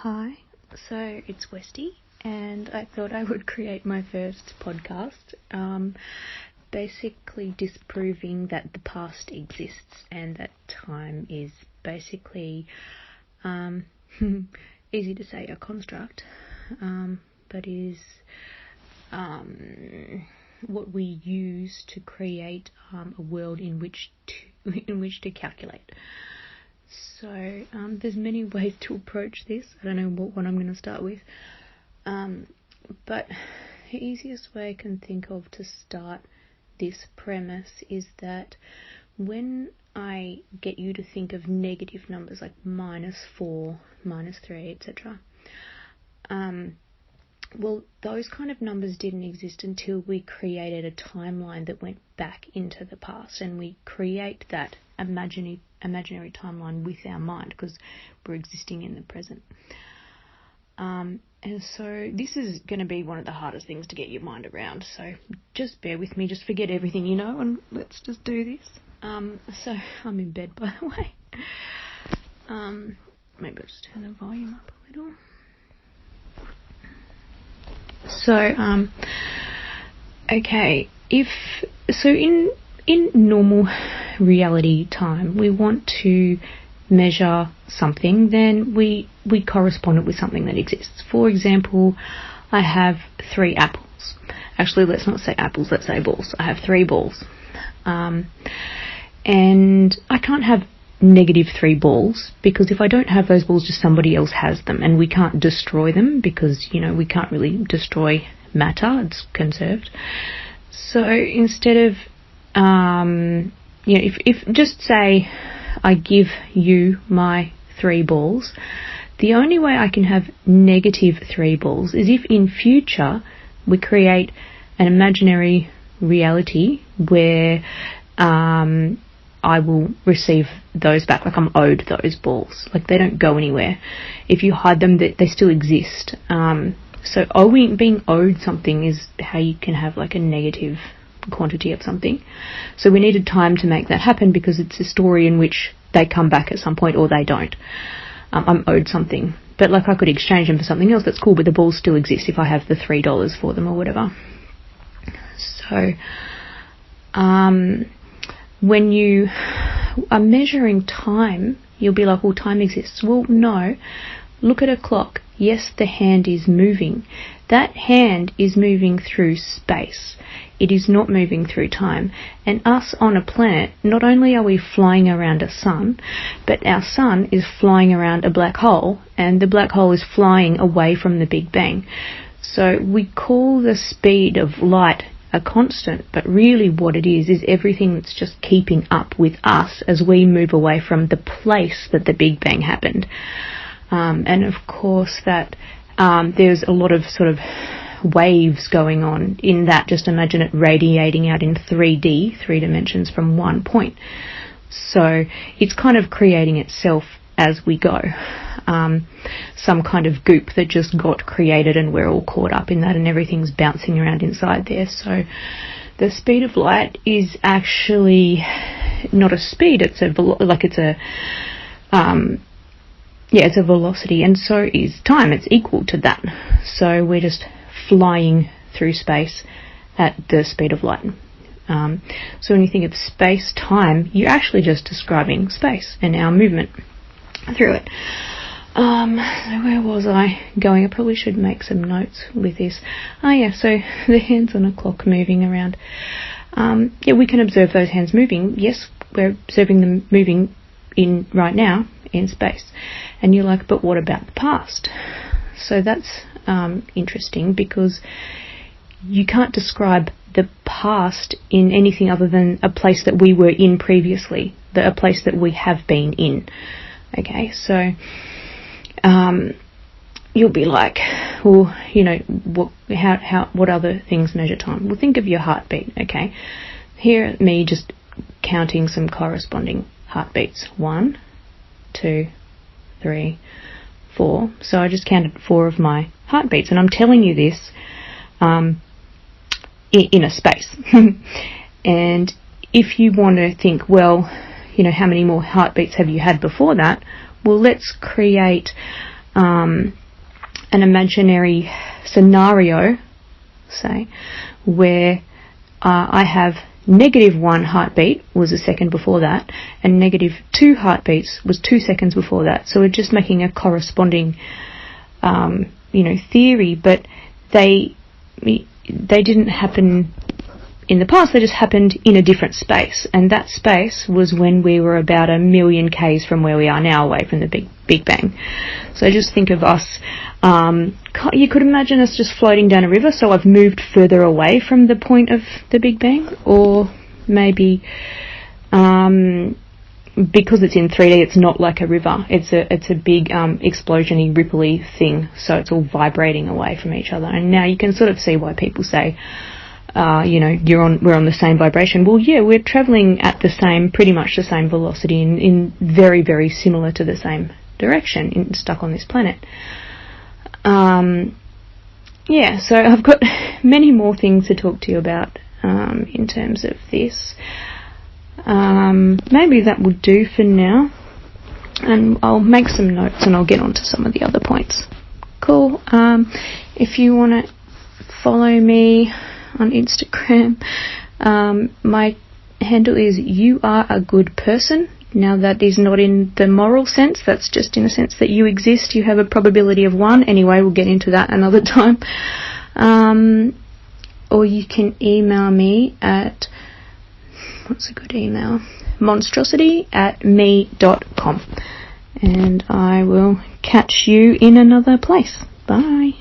Hi, so it's Westy, and I thought I would create my first podcast, basically disproving that the past exists and that time is basically, easy to say, a construct, but is what we use to create a world in which to calculate. So there's many ways to approach this. I don't know what one I'm going to start with, but the easiest way I can think of to start this premise is that when I get you to think of negative numbers like -4, -3, etc., well, those kind of numbers didn't exist until we created a timeline that went back into the past, and we create that imaginary timeline with our mind because we're existing in the present. And so this is going to be one of the hardest things to get your mind around. So just bear with me, just forget everything you know, and let's just do this. So I'm in bed, by the way. Maybe I'll just turn the volume up a little. So, okay, in normal reality time, we want to measure something, then we correspond it with something that exists. For example, I have 3 apples. Actually, let's not say apples, let's say balls. I have 3 balls. And I can't have -3 balls, because if I don't have those balls, just somebody else has them, and we can't destroy them because, we can't really destroy matter, it's conserved. So instead of, if just say I give you my 3 balls, the only way I can have -3 balls is if in future we create an imaginary reality where I will receive those back, like I'm owed those balls, like they don't go anywhere. If you hide them, they still exist. So being owed something is how you can have like a negative quantity of something. So we needed time to make that happen because it's a story in which they come back at some point or they don't. I'm owed something, but like I could exchange them for something else that's cool, but the balls still exist if I have the $3 for them or whatever. So when you are measuring time, you'll be like, well, time exists. Well, no. Look at a clock. Yes, the hand is moving. That hand is moving through space. It is not moving through time. And us on a planet, not only are we flying around a sun, but our sun is flying around a black hole, and the black hole is flying away from the Big Bang. So we call the speed of light a constant, but really what it is everything that's just keeping up with us as we move away from the place that the Big Bang happened. And of course that there's a lot of sort of waves going on in that. Just imagine it radiating out in 3D, 3 dimensions from one point. So it's kind of creating itself as we go. Some kind of goop that just got created and we're all caught up in that and everything's bouncing around inside there. So the speed of light is actually not a speed, it's a velocity, and so is time. It's equal to that. So we're just flying through space at the speed of light. So when you think of space-time, you're actually just describing space and our movement through it. So where was I going? I probably should make some notes with this. So the hands on a clock moving around. We can observe those hands moving. Yes, we're observing them moving in right now in space. And you're like, but what about the past? So that's interesting, because you can't describe the past in anything other than a place that we were in previously, a place that we have been in. Okay, so you'll be like, well, what other things measure time? Well, think of your heartbeat. Okay, here me just counting some corresponding heartbeats. 1, 2, 3, 4. So I just counted 4 of my heartbeats, and I'm telling you this in a space. And if you want to think, well, how many more heartbeats have you had before that? Well, let's create an imaginary scenario, say, where I have -1 heartbeat was a second before that, and -2 heartbeats was 2 seconds before that. So we're just making a corresponding, theory, but they didn't happen in the past. They just happened in a different space, and that space was when we were about 1 million k's from where we are now, away from the Big Bang. So just think of us, you could imagine us just floating down a river, so I've moved further away from the point of the Big Bang, or maybe because it's in 3D, it's not like a river. It's a big explosion-y, ripply thing, so it's all vibrating away from each other. And now you can sort of see why people say, we're on the same vibration. Well, yeah, we're travelling at pretty much the same velocity in very, very similar to the same direction, stuck on this planet. So I've got many more things to talk to you about in terms of this. Maybe that will do for now, and I'll make some notes and I'll get on to some of the other points. Cool. If you want to follow me on Instagram, my handle is You Are a Good Person. Now, that is not in the moral sense, that's just in a sense that you exist, you have a probability of 1. Anyway, we'll get into that another time. Or you can email me at, what's a good email? monstrosity@me.com. And I will catch you in another place. Bye.